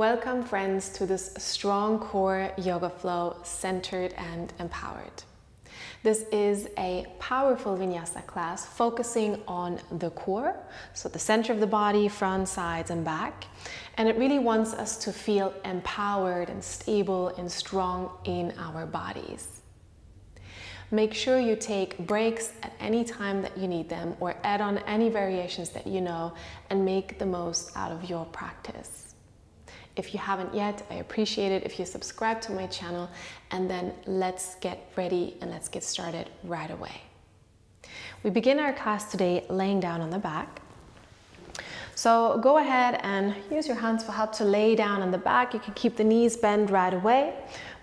Welcome friends to this strong core yoga flow, centered and empowered. This is a powerful Vinyasa class focusing on the core, so the center of the body, front, sides and back. And it really wants us to feel empowered and stable and strong in our bodies. Make sure you take breaks at any time that you need them, or add on any variations that you know, and make the most out of your practice. If you haven't yet, I appreciate it if you subscribe to my channel, and then let's get ready and let's get started right away. We begin our class today laying down on the back. So go ahead and use your hands for help to lay down on the back. You can keep the knees bent right away.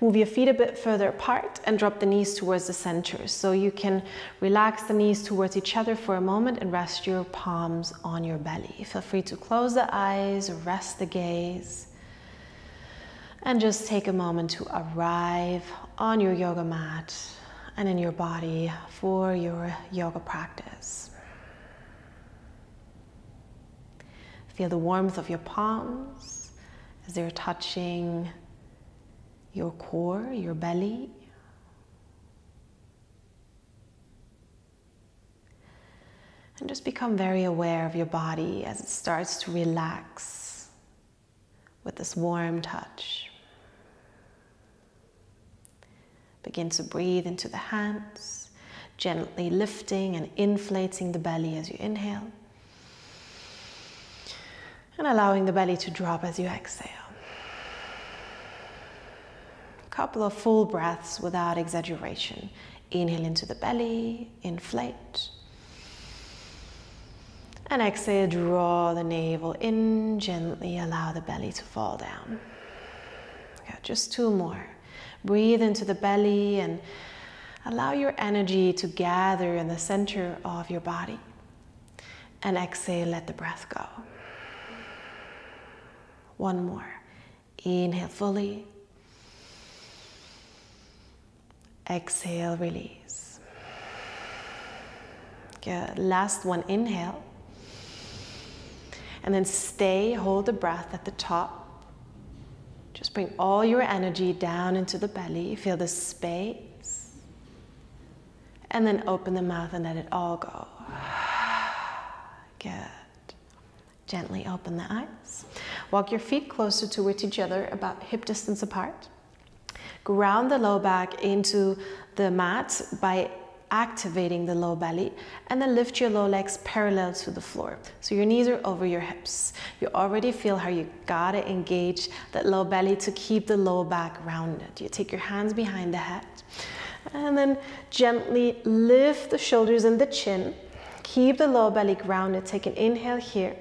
Move your feet a bit further apart and drop the knees towards the center. So you can relax the knees towards each other for a moment and rest your palms on your belly. Feel free to close the eyes, rest the gaze. And just take a moment to arrive on your yoga mat and in your body for your yoga practice. Feel the warmth of your palms as they're touching your core, your belly. And just become very aware of your body as it starts to relax with this warm touch. Begin to breathe into the hands, gently lifting and inflating the belly as you inhale, and allowing the belly to drop as you exhale. A couple of full breaths without exaggeration. Inhale into the belly, inflate. And exhale, draw the navel in, gently allow the belly to fall down. Okay, just two more. Breathe into the belly and allow your energy to gather in the center of your body. And exhale, let the breath go. One more. Inhale fully. Exhale, release. Good. Last one, inhale. And then stay, hold the breath at the top. Just bring all your energy down into the belly. Feel the space. And then open the mouth and let it all go. Good. Gently open the eyes. Walk your feet closer towards each other, about hip distance apart. Ground the low back into the mat by activating the low belly, and then lift your low legs parallel to the floor. So your knees are over your hips. You already feel how you gotta engage that low belly to keep the low back rounded. You take your hands behind the head and then gently lift the shoulders and the chin. Keep the low belly grounded. Take an inhale here.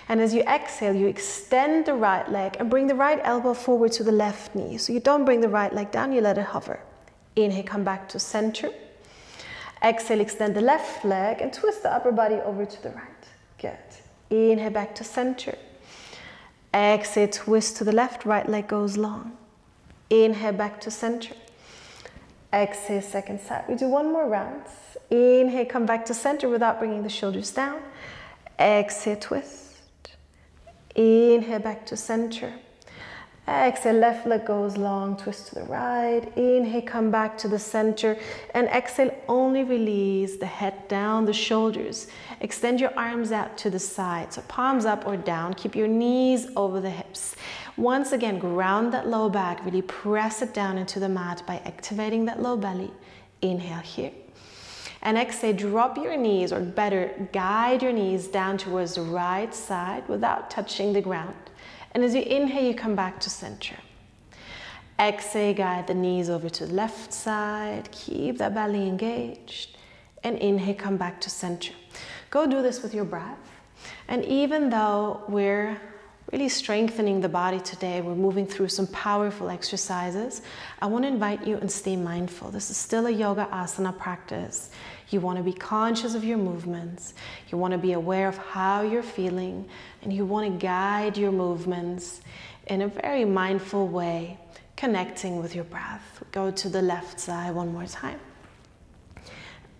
And as you exhale, you extend the right leg and bring the right elbow forward to the left knee. So you don't bring the right leg down, you let it hover. Inhale, come back to center. Exhale, extend the left leg and twist the upper body over to the right. Good. Inhale, back to center. Exhale, twist to the left, right leg goes long. Inhale, back to center. Exhale, second side. We do one more round. Inhale, come back to center without bringing the shoulders down. Exhale, twist. Inhale, back to center. Exhale, left leg goes long, twist to the right. Inhale, come back to the center. And exhale, only release the head down, the shoulders. Extend your arms out to the side. So palms up or down. Keep your knees over the hips. Once again, ground that low back. Really press it down into the mat by activating that low belly. Inhale here. And exhale, drop your knees, or better, guide your knees down towards the right side without touching the ground. And as you inhale, you come back to center. Exhale, guide the knees over to the left side. Keep that belly engaged. And inhale, come back to center. Go do this with your breath. And even though we're really strengthening the body today, we're moving through some powerful exercises, I want to invite you and stay mindful. This is still a yoga asana practice. You want to be conscious of your movements. You want to be aware of how you're feeling, and you want to guide your movements in a very mindful way, connecting with your breath. Go to the left side one more time.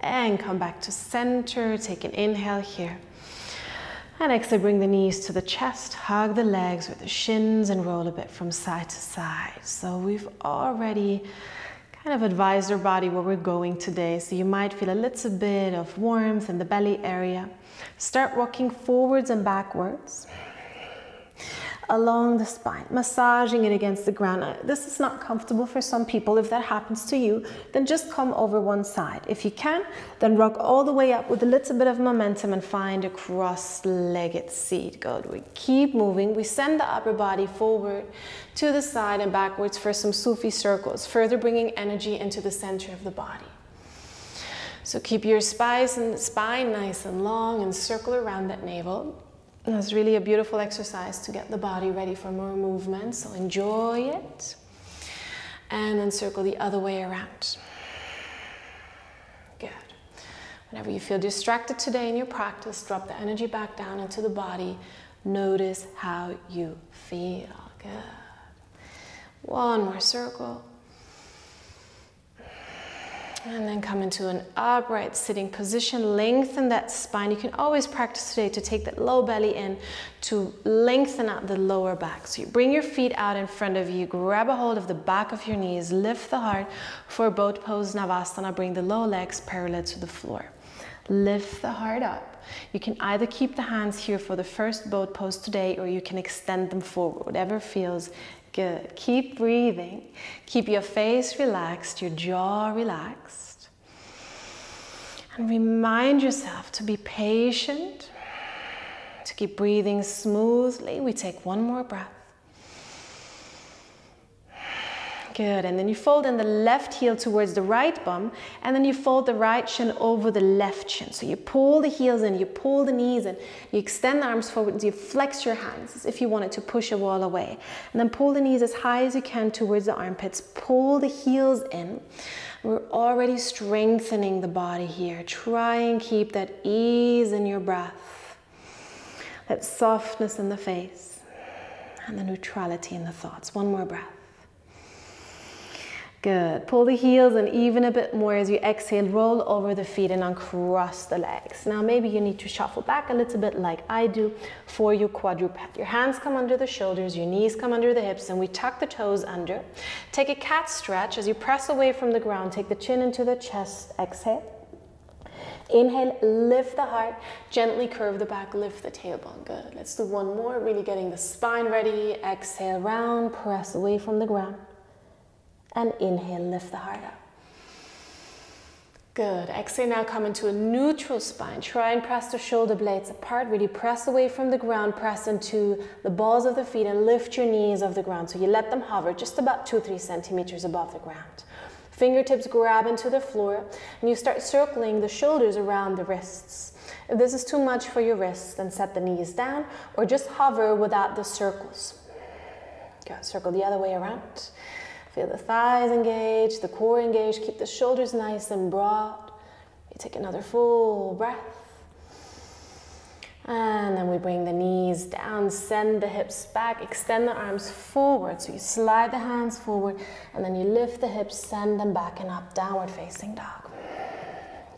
And come back to center. Take an inhale here. And exhale, bring the knees to the chest, hug the legs with the shins and roll a bit from side to side. So we've already kind of advised our body where we're going today. So you might feel a little bit of warmth in the belly area. Start rocking forwards and backwards along the spine, massaging it against the ground. Now, this is not comfortable for some people. If that happens to you, then just come over one side. If you can, then rock all the way up with a little bit of momentum and find a cross-legged seat. Good. We keep moving. We send the upper body forward to the side and backwards for some Sufi circles, further bringing energy into the center of the body. So keep your spine nice and long and circle around that navel. It's really a beautiful exercise to get the body ready for more movement, so enjoy it. And then circle the other way around. Good. Whenever you feel distracted today in your practice, drop the energy back down into the body. Notice how you feel. Good. One more circle. And then come into an upright sitting position. Lengthen that spine. You can always practice today to take that low belly in to lengthen out the lower back. So you bring your feet out in front of you, grab a hold of the back of your knees, lift the heart for boat pose Navasana. Bring the low legs parallel to the floor. Lift the heart up. You can either keep the hands here for the first boat pose today, or you can extend them forward, whatever feels good. Keep breathing. Keep your face relaxed, your jaw relaxed. And remind yourself to be patient, to keep breathing smoothly. We take one more breath. Good, and then you fold in the left heel towards the right bum, and then you fold the right shin over the left shin. So you pull the heels in, you pull the knees in, you extend the arms forward, and you flex your hands as if you wanted to push a wall away. And then pull the knees as high as you can towards the armpits, pull the heels in. We're already strengthening the body here. Try and keep that ease in your breath, that softness in the face, and the neutrality in the thoughts. One more breath. Good. Pull the heels in even a bit more as you exhale. Roll over the feet and uncross the legs. Now maybe you need to shuffle back a little bit like I do for your quadruped. Your hands come under the shoulders, your knees come under the hips, and we tuck the toes under. Take a cat stretch as you press away from the ground. Take the chin into the chest. Exhale. Inhale, lift the heart, gently curve the back, lift the tailbone. Good. Let's do one more, really getting the spine ready. Exhale, round, press away from the ground. And inhale, lift the heart up. Good. Exhale, now come into a neutral spine. Try and press the shoulder blades apart. Really press away from the ground. Press into the balls of the feet and lift your knees off the ground. So you let them hover just about 2-3 centimeters above the ground. Fingertips grab into the floor, and you start circling the shoulders around the wrists. If this is too much for your wrists, then set the knees down or just hover without the circles. Good. Circle the other way around. Feel the thighs engaged, the core engaged. Keep the shoulders nice and broad. You take another full breath. And then we bring the knees down, send the hips back, extend the arms forward. So you slide the hands forward, and then you lift the hips, send them back and up, downward facing dog.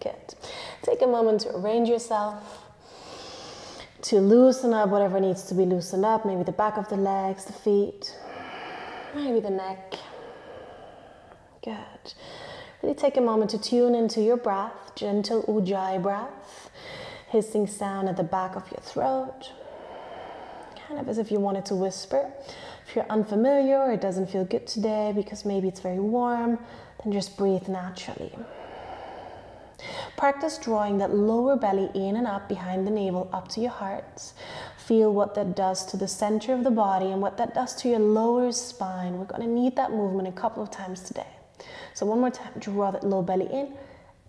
Good. Take a moment to arrange yourself, to loosen up whatever needs to be loosened up. Maybe the back of the legs, the feet, maybe the neck. Good. Really take a moment to tune into your breath, gentle ujjayi breath, hissing sound at the back of your throat, kind of as if you wanted to whisper. If you're unfamiliar or it doesn't feel good today because maybe it's very warm, then just breathe naturally. Practice drawing that lower belly in and up behind the navel, up to your heart. Feel what that does to the center of the body and what that does to your lower spine. We're going to need that movement a couple of times today. So one more time, draw that low belly in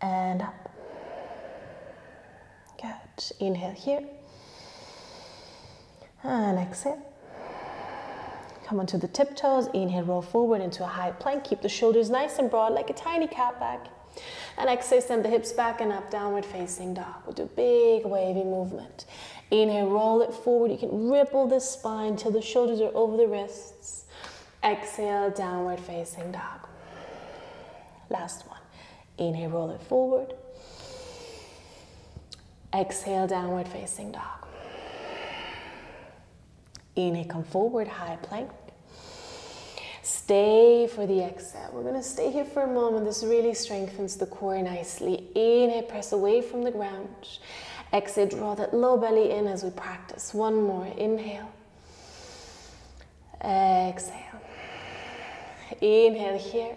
and up. Good. Inhale here. And exhale. Come onto the tiptoes. Inhale, roll forward into a high plank. Keep the shoulders nice and broad like a tiny cat back. And exhale, send the hips back and up, downward facing dog. We'll do a big wavy movement. Inhale, roll it forward. You can ripple the spine till the shoulders are over the wrists. Exhale, downward facing dog. Last one. Inhale, roll it forward. Exhale, downward facing dog. Inhale, come forward, high plank. Stay for the exhale. We're going to stay here for a moment. This really strengthens the core nicely. Inhale, press away from the ground. Exhale, draw that low belly in as we practice. One more. Inhale. Exhale. Inhale here.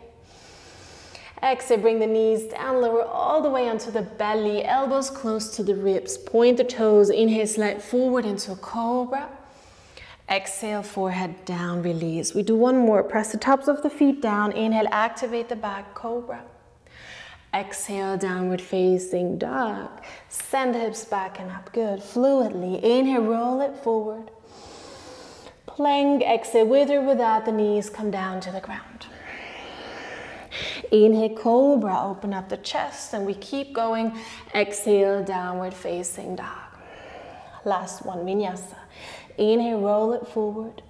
Exhale, bring the knees down, lower all the way onto the belly, elbows close to the ribs. Point the toes. Inhale, slide forward into a cobra. Exhale, forehead down, release. We do one more. Press the tops of the feet down. Inhale, activate the back, cobra. Exhale, downward facing dog. Send the hips back and up. Good. Fluidly. Inhale, roll it forward. Plank. Exhale, with or without the knees, come down to the ground. Inhale, cobra. Open up the chest and we keep going. Exhale, downward facing dog. Last one, vinyasa. Inhale, roll it forward.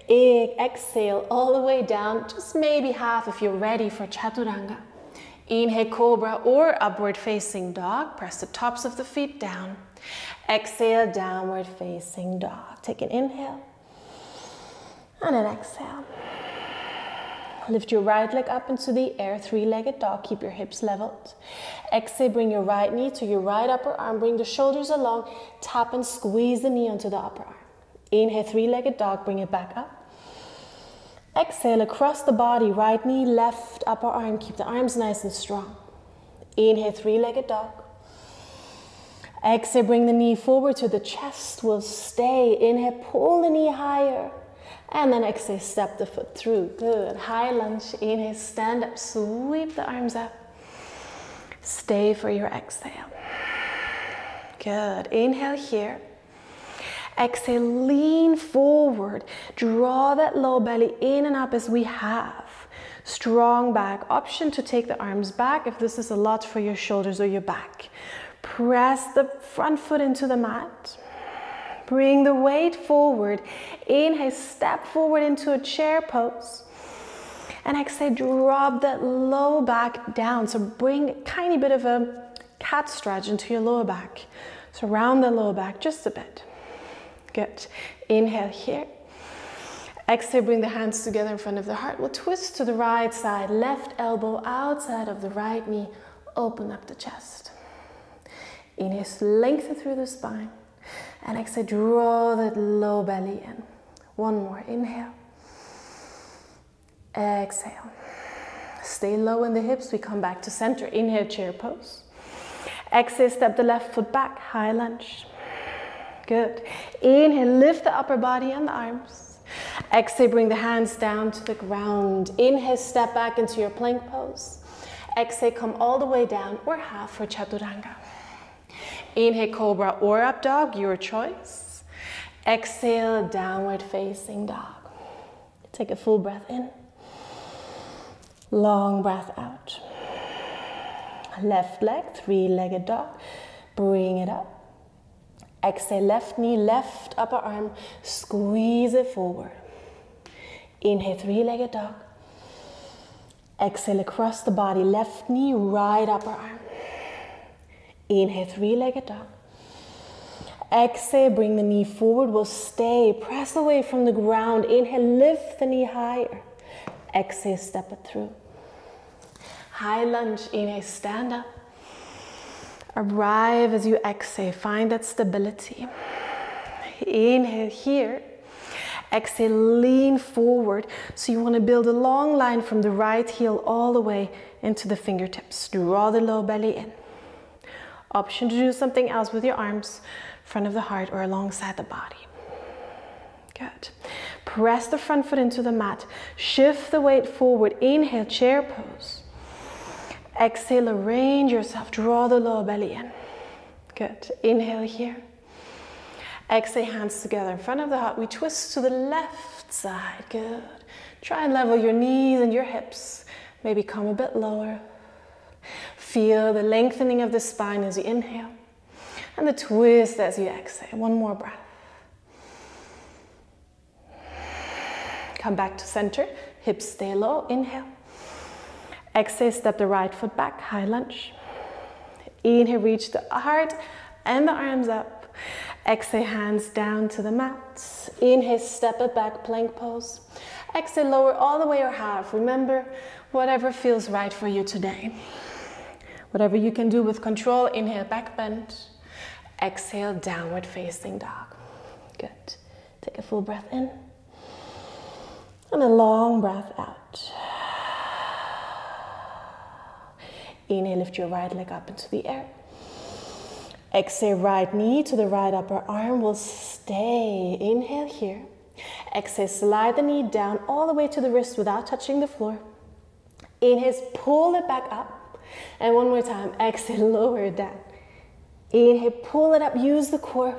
Exhale, all the way down, just maybe half if you're ready for chaturanga. Inhale, cobra or upward facing dog. Press the tops of the feet down. Exhale, downward facing dog. Take an inhale and an exhale. Lift your right leg up into the air, three-legged dog. Keep your hips leveled. Exhale, bring your right knee to your right upper arm. Bring the shoulders along. Tap and squeeze the knee onto the upper arm. Inhale, three-legged dog. Bring it back up. Exhale, across the body. Right knee, left upper arm. Keep the arms nice and strong. Inhale, three-legged dog. Exhale, bring the knee forward to the chest. We'll stay. Inhale, pull the knee higher. And then exhale, step the foot through. Good. High lunge. Inhale, stand up, sweep the arms up. Stay for your exhale. Good. Inhale here. Exhale, lean forward. Draw that low belly in and up as we have. Strong back. Option to take the arms back if this is a lot for your shoulders or your back. Press the front foot into the mat. Bring the weight forward. Inhale, step forward into a chair pose. And exhale, drop that low back down. So bring a tiny bit of a cat stretch into your lower back. So round the lower back just a bit. Good. Inhale here. Exhale, bring the hands together in front of the heart. We'll twist to the right side. Left elbow outside of the right knee. Open up the chest. Inhale, lengthen through the spine. And exhale, draw that low belly in. One more. Inhale. Exhale. Stay low in the hips. We come back to center. Inhale, chair pose. Exhale, step the left foot back. High lunge. Good. Inhale, lift the upper body and the arms. Exhale, bring the hands down to the ground. Inhale, step back into your plank pose. Exhale, come all the way down or half for chaturanga. Inhale, cobra or up dog, your choice. Exhale, downward facing dog. Take a full breath in. Long breath out. Left leg, three-legged dog. Bring it up. Exhale, left knee, left upper arm. Squeeze it forward. Inhale, three-legged dog. Exhale, across the body. Left knee, right upper arm. Inhale, three-legged dog. Exhale, bring the knee forward. We'll stay. Press away from the ground. Inhale, lift the knee higher. Exhale, step it through. High lunge. Inhale, stand up. Arrive as you exhale. Find that stability. Inhale here. Exhale, lean forward. So you want to build a long line from the right heel all the way into the fingertips. Draw the low belly in. Option to do something else with your arms, front of the heart or alongside the body. Good. Press the front foot into the mat. Shift the weight forward. Inhale, chair pose. Exhale, arrange yourself. Draw the lower belly in. Good. Inhale here. Exhale, hands together in front of the heart. We twist to the left side. Good. Try and level your knees and your hips. Maybe come a bit lower. Feel the lengthening of the spine as you inhale and the twist as you exhale. One more breath. Come back to center. Hips stay low. Inhale. Exhale, step the right foot back. High lunge. Inhale, reach the heart and the arms up. Exhale, hands down to the mat. Inhale, step it back, plank pose. Exhale, lower all the way or half. Remember, whatever feels right for you today. Whatever you can do with control. Inhale, back bend. Exhale, downward facing dog. Good. Take a full breath in. And a long breath out. Inhale, lift your right leg up into the air. Exhale, right knee to the right upper arm will stay. Inhale here. Exhale, slide the knee down all the way to the wrist without touching the floor. Inhale, pull it back up. And one more time, exhale, lower it down. Inhale, pull it up, use the core.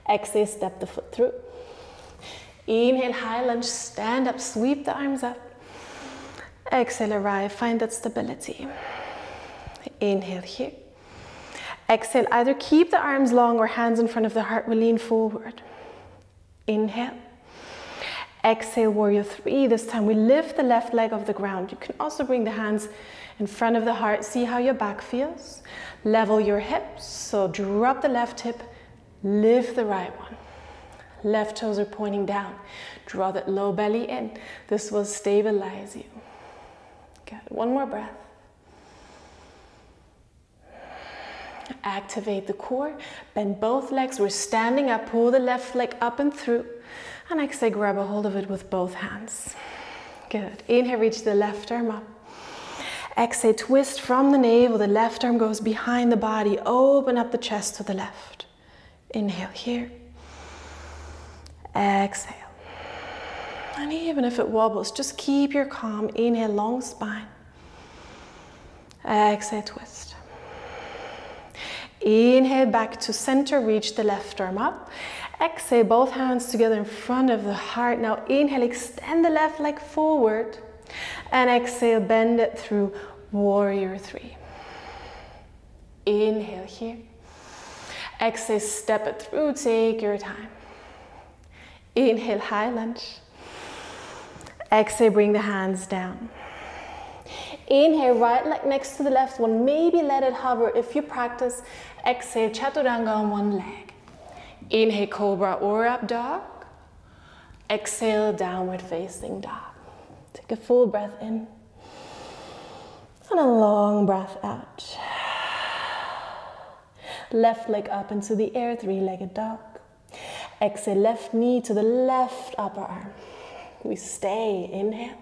Exhale, step the foot through. Inhale, high lunge, stand up, sweep the arms up. Exhale, arrive, find that stability. Inhale here. Exhale, either keep the arms long or hands in front of the heart will lean forward. Inhale. Exhale, warrior three. This time we lift the left leg off the ground. You can also bring the hands in front of the heart. See how your back feels. Level your hips. So drop the left hip, lift the right one. Left toes are pointing down. Draw that low belly in. This will stabilize you. Good. One more breath. Activate the core. Bend both legs. We're standing up. Pull the left leg up and through. And exhale, grab a hold of it with both hands. Good. Inhale, reach the left arm up. Exhale, twist from the navel. The left arm goes behind the body. Open up the chest to the left. Inhale here. Exhale. And even if it wobbles, just keep your calm. Inhale, long spine. Exhale, twist. Inhale, back to center. Reach the left arm up. Exhale, both hands together in front of the heart. Now inhale, extend the left leg forward. And exhale, bend it through warrior three. Inhale here. Exhale, step it through, take your time. Inhale, high lunge. Exhale, bring the hands down. Inhale, right leg next to the left one. Maybe let it hover if you practice. Exhale, chaturanga on one leg. Inhale, cobra or up dog. Exhale, downward facing dog. Take a full breath in. And a long breath out. Left leg up into the air, three-legged dog. Exhale, left knee to the left upper arm. We stay. Inhale.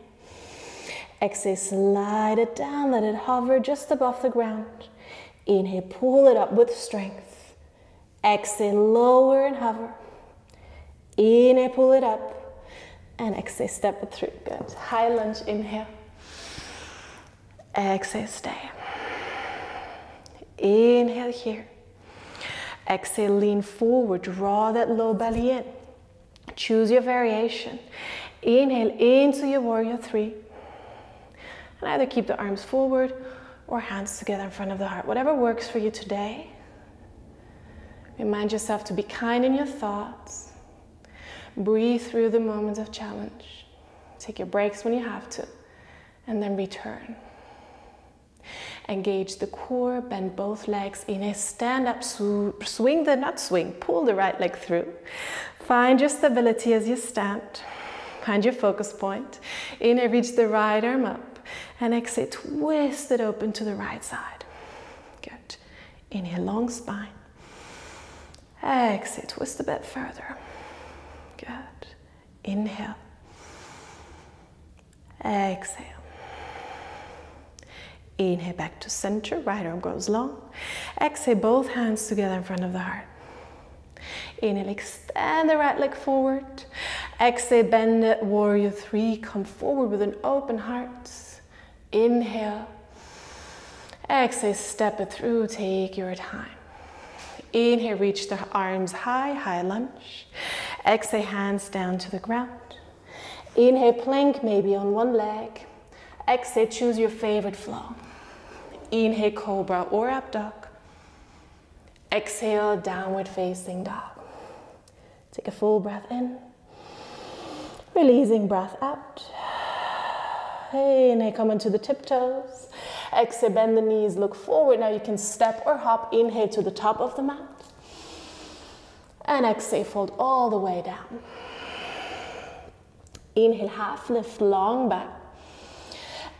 Exhale, slide it down, let it hover just above the ground. Inhale, pull it up with strength. Exhale, lower and hover. Inhale, pull it up. And exhale, step it through. Good. High lunge, inhale. Exhale, stay. Inhale here. Exhale, lean forward, draw that low belly in. Choose your variation. Inhale into your warrior three. And either keep the arms forward or hands together in front of the heart. Whatever works for you today. Remind yourself to be kind in your thoughts. Breathe through the moments of challenge. Take your breaks when you have to. And then return. Engage the core, bend both legs. Inhale, stand up, swing the, not swing, pull the right leg through. Find your stability as you stand. Find your focus point. Inhale, reach the right arm up. And exhale, twist it open to the right side. Good. Inhale, long spine. Exhale, twist a bit further. Good. Inhale. Exhale. Inhale, back to center. Right arm goes long. Exhale, both hands together in front of the heart. Inhale, extend the right leg forward. Exhale, bend it, warrior three. Come forward with an open heart. Inhale. Exhale, step it through. Take your time. Inhale, reach the arms high, high lunge. Exhale, hands down to the ground. Inhale, plank maybe on one leg. Exhale, choose your favorite flow. Inhale, cobra or up dog. Exhale, downward facing dog. Take a full breath in. Releasing breath out. Inhale, come into the tiptoes. Exhale, bend the knees, look forward. Now you can step or hop. Inhale to the top of the mat. And exhale, fold all the way down. Inhale, half lift, long back.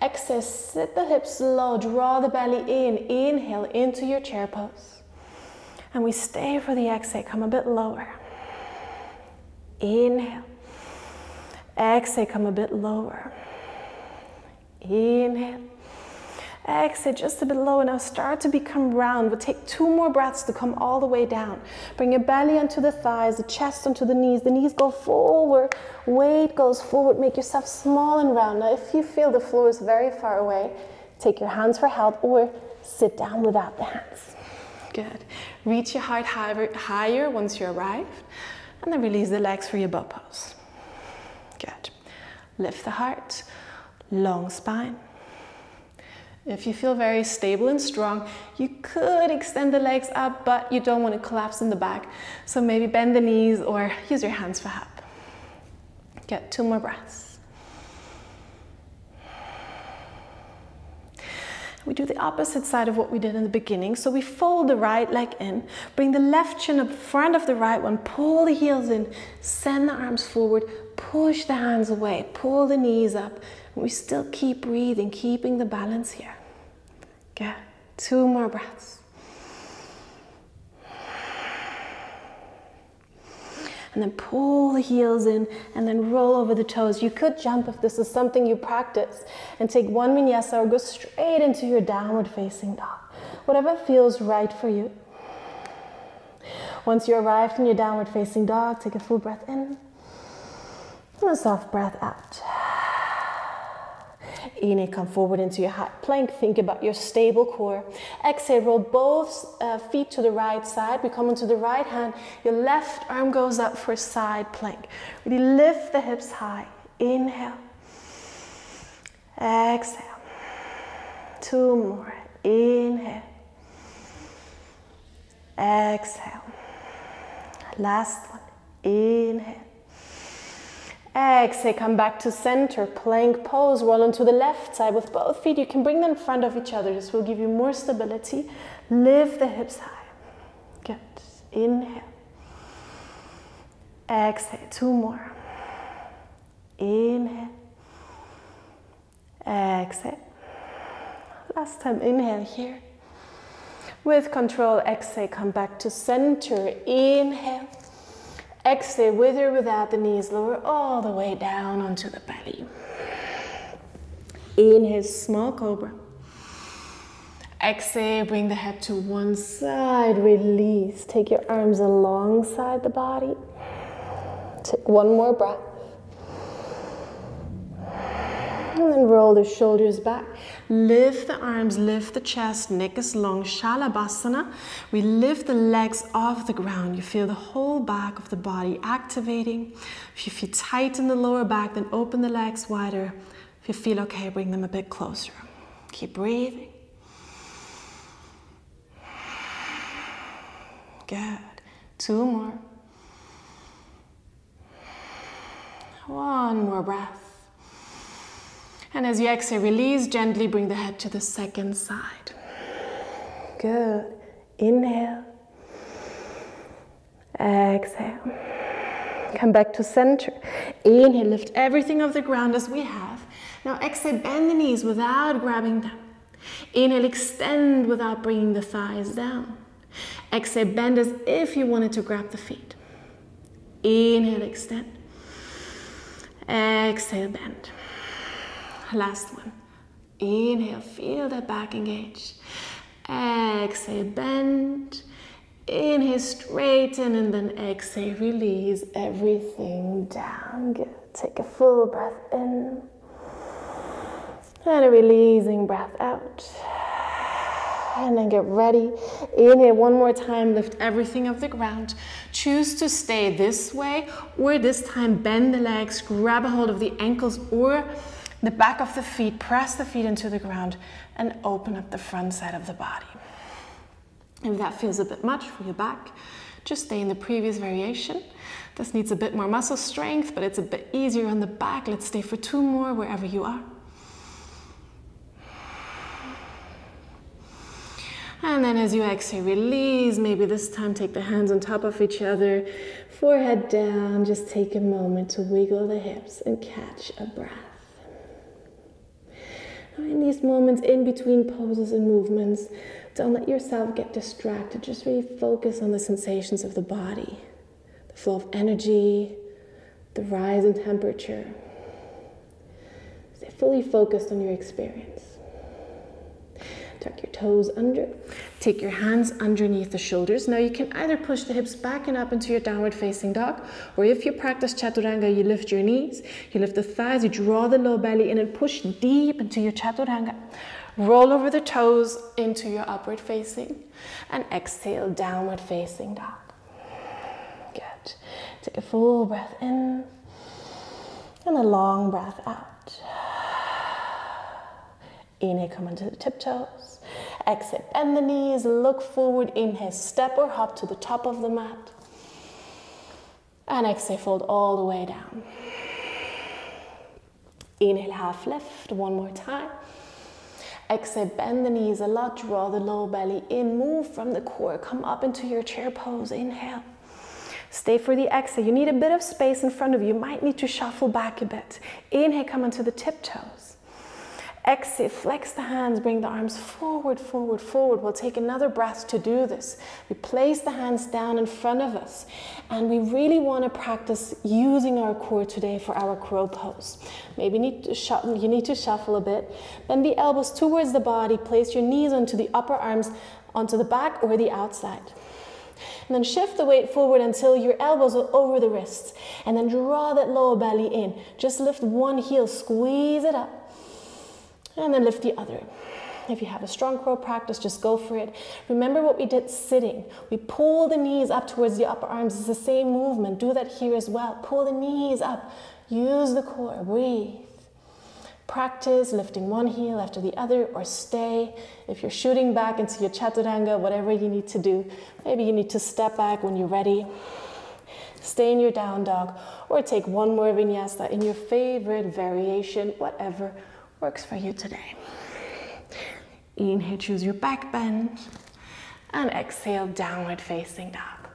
Exhale, sit the hips low, draw the belly in. Inhale into your chair pose. And we stay for the exhale, come a bit lower. Inhale. Exhale, come a bit lower. Inhale. Exhale, just a bit lower. Now start to become round. We'll take 2 more breaths to come all the way down. Bring your belly onto the thighs, the chest onto the knees. The knees go forward, weight goes forward. Make yourself small and round. Now if you feel the floor is very far away, take your hands for help or sit down without the hands. Good. Reach your heart higher once you arrive, and then release the legs for your bow pose. Good. Lift the heart, long spine. If you feel very stable and strong, you could extend the legs up, but you don't want to collapse in the back. So maybe bend the knees or use your hands for help. Get 2 more breaths. We do the opposite side of what we did in the beginning. So we fold the right leg in, bring the left shin up front of the right one, pull the heels in, send the arms forward, push the hands away, pull the knees up. We still keep breathing, keeping the balance here. Good. 2 more breaths. And then pull the heels in and then roll over the toes. You could jump if this is something you practice and take 1 vinyasa or go straight into your downward facing dog. Whatever feels right for you. Once you're arrived in your downward facing dog, take a full breath in and a soft breath out. Inhale, come forward into your high plank. Think about your stable core. Exhale, roll both feet to the right side. We come onto the right hand. Your left arm goes up for side plank. Really lift the hips high. Inhale. Exhale. 2 more. Inhale. Exhale. Last one. Inhale. Exhale, come back to center, plank pose, roll onto the left side with both feet. You can bring them in front of each other. This will give you more stability. Lift the hips high. Good. Inhale. Exhale, 2 more. Inhale. Exhale. Last time, inhale here. With control, exhale, come back to center. Inhale. Exhale, with or without the knees, lower all the way down onto the belly. Inhale, small cobra. Exhale, bring the head to one side, release. Take your arms alongside the body. Take 1 more breath. And then roll the shoulders back. Lift the arms, lift the chest, neck is long, Shalabhasana. We lift the legs off the ground. You feel the whole back of the body activating. If you feel tight in the lower back, then open the legs wider. If you feel okay, bring them a bit closer. Keep breathing. Good. 2 more. 1 more breath. And as you exhale, release, gently bring the head to the second side. Good. Inhale. Exhale. Come back to center. Inhale, lift everything off the ground as we have. Now exhale, bend the knees without grabbing them. Inhale, extend without bringing the thighs down. Exhale, bend as if you wanted to grab the feet. Inhale, extend. Exhale, bend. Last one. Inhale, feel that back engage. Exhale, bend. Inhale, straighten, and then exhale, release everything down. Good. Take a full breath in. And a releasing breath out. And then get ready. Inhale 1 more time, lift everything off the ground. Choose to stay this way, or this time bend the legs, grab a hold of the ankles or the back of the feet, press the feet into the ground, and open up the front side of the body. If that feels a bit much for your back, just stay in the previous variation. This needs a bit more muscle strength, but it's a bit easier on the back. Let's stay for 2 more wherever you are. And then as you exhale, release. Maybe this time take the hands on top of each other, forehead down. Just take a moment to wiggle the hips and catch a breath. Now in these moments in between poses and movements, don't let yourself get distracted. Just really focus on the sensations of the body, the flow of energy, the rise in temperature. Stay fully focused on your experience. Tuck your toes under. Take your hands underneath the shoulders. Now you can either push the hips back and up into your downward facing dog, or if you practice chaturanga, you lift your knees, you lift the thighs, you draw the low belly in and push deep into your chaturanga. Roll over the toes into your upward facing and exhale, downward facing dog. Good. Take a full breath in and a long breath out. Inhale, come onto the tiptoes. Exhale, bend the knees, look forward. Inhale, step or hop to the top of the mat. And exhale, fold all the way down. Inhale, half lift, one more time. Exhale, bend the knees a lot, draw the low belly in, move from the core, come up into your chair pose. Inhale. Stay for the exhale. You need a bit of space in front of you. You might need to shuffle back a bit. Inhale, come onto the tiptoes. Exhale, flex the hands, bring the arms forward, forward, forward. We'll take another breath to do this. We place the hands down in front of us, and we really want to practice using our core today for our crow pose. Maybe you need to shuffle a bit. Bend the elbows towards the body. Place your knees onto the upper arms, onto the back or the outside. And then shift the weight forward until your elbows are over the wrists. And then draw that lower belly in. Just lift one heel, squeeze it up. And then lift the other. If you have a strong crow practice, just go for it. Remember what we did sitting. We pull the knees up towards the upper arms. It's the same movement. Do that here as well. Pull the knees up. Use the core. Breathe. Practice lifting one heel after the other, or stay. If you're shooting back into your chaturanga, whatever you need to do, maybe you need to step back when you're ready. Stay in your down dog, or take one more vinyasa in your favorite variation, whatever works for you today. Inhale, choose your back bend, and exhale, downward facing dog.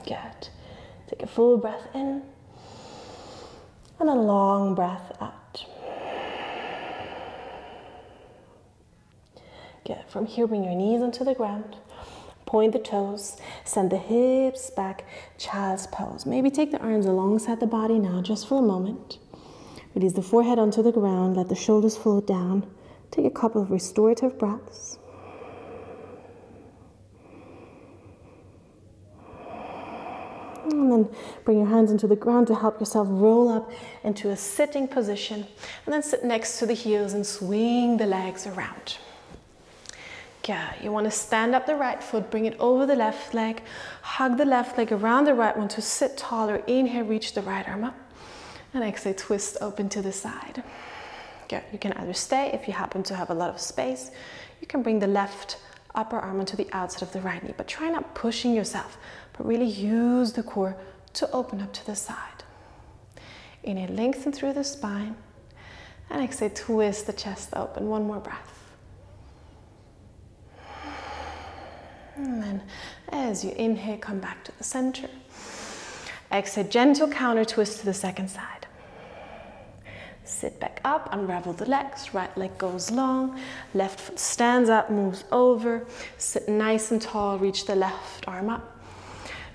Good. Take a full breath in, and a long breath out. Good. From here, bring your knees onto the ground. Point the toes. Send the hips back. Child's pose. Maybe take the arms alongside the body now, just for a moment. Release the forehead onto the ground. Let the shoulders float down. Take a couple of restorative breaths. And then bring your hands into the ground to help yourself roll up into a sitting position. And then sit next to the heels and swing the legs around. Good. You want to stand up the right foot, bring it over the left leg. Hug the left leg around the right one to sit taller. Inhale, reach the right arm up. And exhale, twist open to the side. Good. You can either stay if you happen to have a lot of space. You can bring the left upper arm onto the outside of the right knee, but try not pushing yourself, but really use the core to open up to the side. Inhale, lengthen through the spine, and exhale, twist the chest open. One more breath. And then as you inhale, come back to the center. Exhale, gentle counter twist to the second side. Sit back up, unravel the legs, right leg goes long, left foot stands up, moves over, sit nice and tall, reach the left arm up,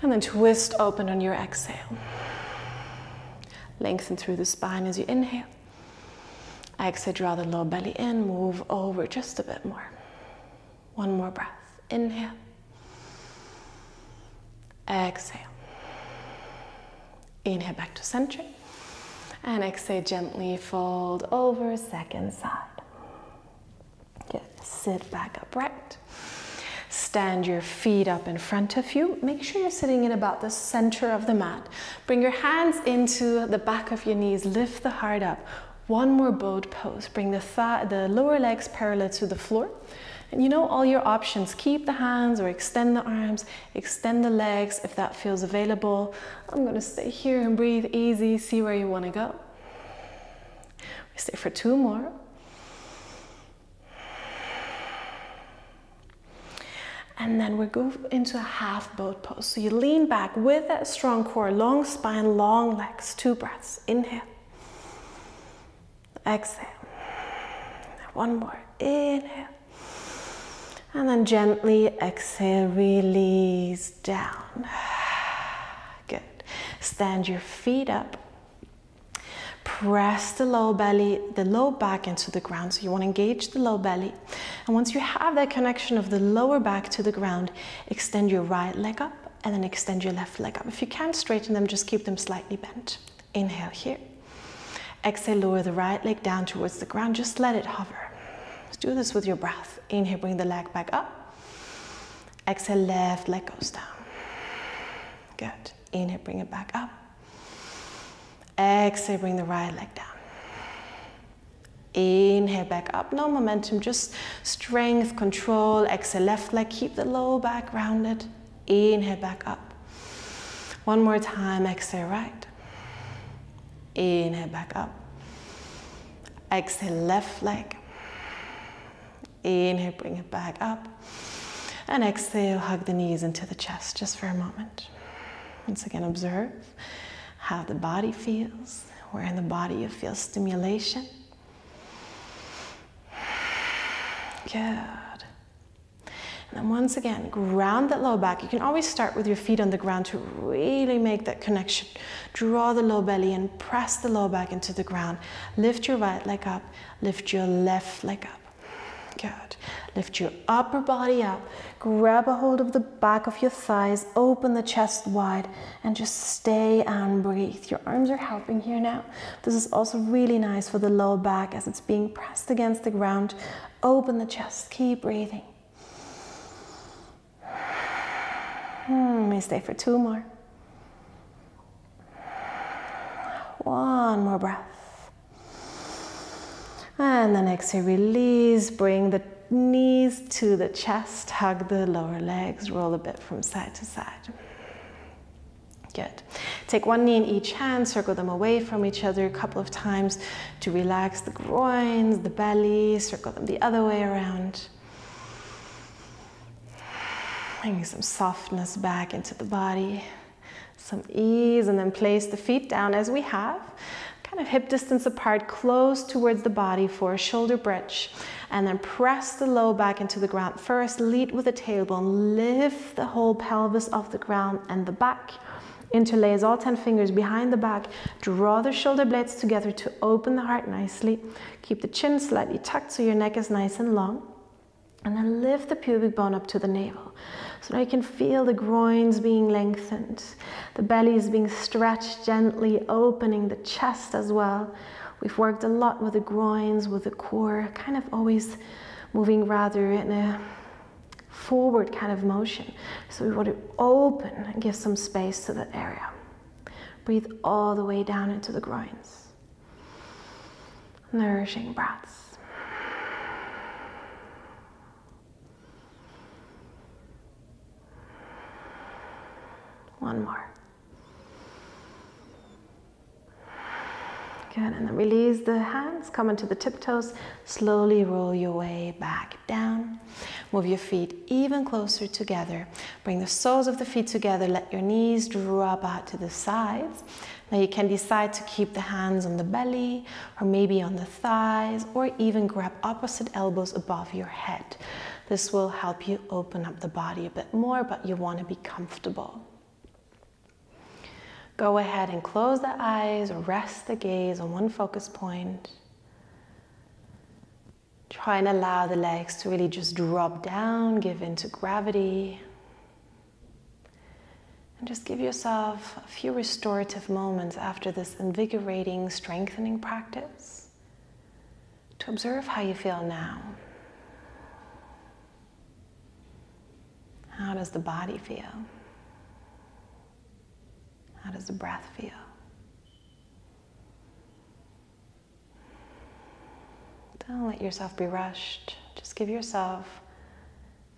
and then twist open on your exhale. Lengthen through the spine as you inhale. Exhale, draw the low belly in, move over just a bit more. One more breath. Inhale. Exhale. Inhale back to center. And exhale, gently fold over, second side. Good. Sit back upright. Stand your feet up in front of you. Make sure you're sitting in about the center of the mat. Bring your hands into the back of your knees. Lift the heart up. One more boat pose. Bring the lower legs parallel to the floor. And you know all your options. Keep the hands or extend the arms, extend the legs if that feels available. I'm going to stay here and breathe easy. See where you want to go. We stay for two more. And then we go into a half boat pose. So you lean back with that strong core, long spine, long legs, 2 breaths. Inhale. Exhale. One more. Inhale. And then gently exhale, release down. Good. Stand your feet up. Press the low belly, the low back into the ground. So you want to engage the low belly. And once you have that connection of the lower back to the ground, extend your right leg up and then extend your left leg up. If you can't straighten them, just keep them slightly bent. Inhale here. Exhale, lower the right leg down towards the ground. Just let it hover. Let's do this with your breath. Inhale, bring the leg back up. Exhale, left leg goes down. Good. Inhale, bring it back up. Exhale, bring the right leg down. Inhale, back up. No momentum, just strength, control. Exhale, left leg. Keep the low back rounded. Inhale, back up. One more time. Exhale, right. Inhale, back up. Exhale, left leg. Inhale, bring it back up. And exhale, hug the knees into the chest just for a moment. Once again, observe how the body feels, where in the body you feel stimulation. Good. And then once again, ground that low back. You can always start with your feet on the ground to really make that connection. Draw the low belly and press the low back into the ground. Lift your right leg up, lift your left leg up. Good. Lift your upper body up, grab a hold of the back of your thighs, open the chest wide, and just stay and breathe. Your arms are helping here now. This is also really nice for the low back as it's being pressed against the ground. Open the chest, keep breathing. May stay for 2 more. One more breath. And then exhale, release, bring the knees to the chest, hug the lower legs, roll a bit from side to side. Good. Take one knee in each hand, circle them away from each other a couple of times to relax the groins, the belly, circle them the other way around. Bring some softness back into the body, some ease, and then place the feet down as we have. Kind of hip distance apart, close towards the body for a shoulder bridge. And then press the low back into the ground. First, lead with the tailbone. Lift the whole pelvis off the ground and the back. Interlace all 10 fingers behind the back. Draw the shoulder blades together to open the heart nicely. Keep the chin slightly tucked so your neck is nice and long. And then lift the pubic bone up to the navel. So now you can feel the groins being lengthened. The belly is being stretched, gently opening the chest as well. We've worked a lot with the groins, with the core, kind of always moving rather in a forward kind of motion. So we want to open and give some space to that area. Breathe all the way down into the groins. Nourishing breaths. One more. Good, and then release the hands, come into the tiptoes, slowly roll your way back down. Move your feet even closer together. Bring the soles of the feet together, let your knees drop out to the sides. Now you can decide to keep the hands on the belly, or maybe on the thighs, or even grab opposite elbows above your head. This will help you open up the body a bit more, but you want to be comfortable. Go ahead and close the eyes or rest the gaze on one focus point. Try and allow the legs to really just drop down, give into gravity. And just give yourself a few restorative moments after this invigorating, strengthening practice to observe how you feel now. How does the body feel? How does the breath feel? Don't let yourself be rushed. Just give yourself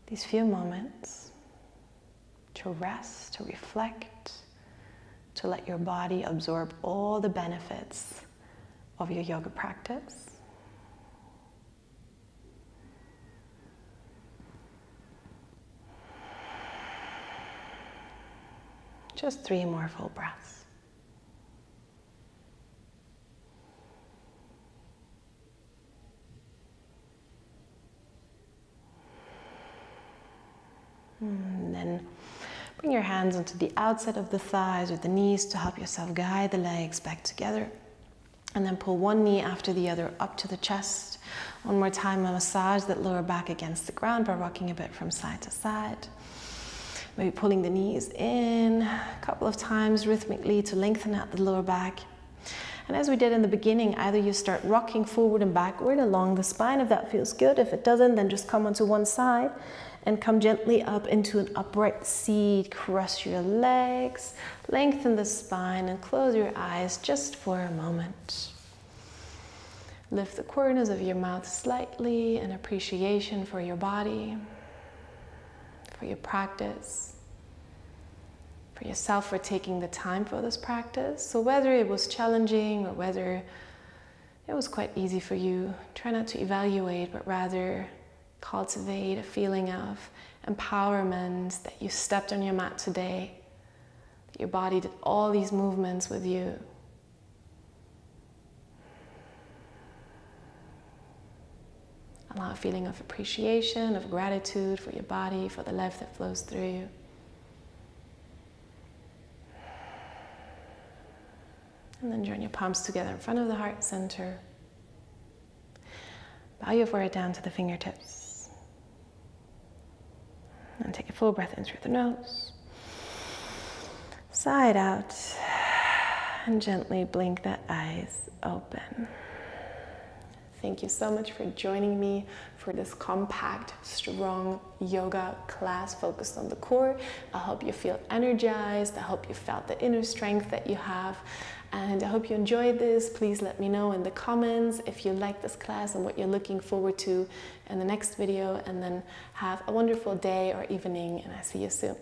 these few moments to rest, to reflect, to let your body absorb all the benefits of your yoga practice. Just 3 more full breaths. And then bring your hands onto the outside of the thighs or the knees to help yourself guide the legs back together. And then pull one knee after the other up to the chest. One more time, massage that lower back against the ground by rocking a bit from side to side. Maybe pulling the knees in a couple of times rhythmically to lengthen out the lower back. And as we did in the beginning, either you start rocking forward and backward along the spine if that feels good. If it doesn't, then just come onto one side and come gently up into an upright seat. Cross your legs, lengthen the spine, and close your eyes just for a moment. Lift the corners of your mouth slightly in appreciation for your body, for your practice, for yourself for taking the time for this practice. So whether it was challenging or whether it was quite easy for you, try not to evaluate, but rather cultivate a feeling of empowerment that you stepped on your mat today, that your body did all these movements with you. Allow a feeling of appreciation, of gratitude for your body, for the life that flows through you. And then join your palms together in front of the heart center. Bow your forehead down to the fingertips. And take a full breath in through the nose. Side out. And gently blink the eyes open. Thank you so much for joining me for this compact, strong yoga class focused on the core. I hope you feel energized. I hope you felt the inner strength that you have. And I hope you enjoyed this. Please let me know in the comments if you like this class and what you're looking forward to in the next video. And then have a wonderful day or evening, and I see you soon.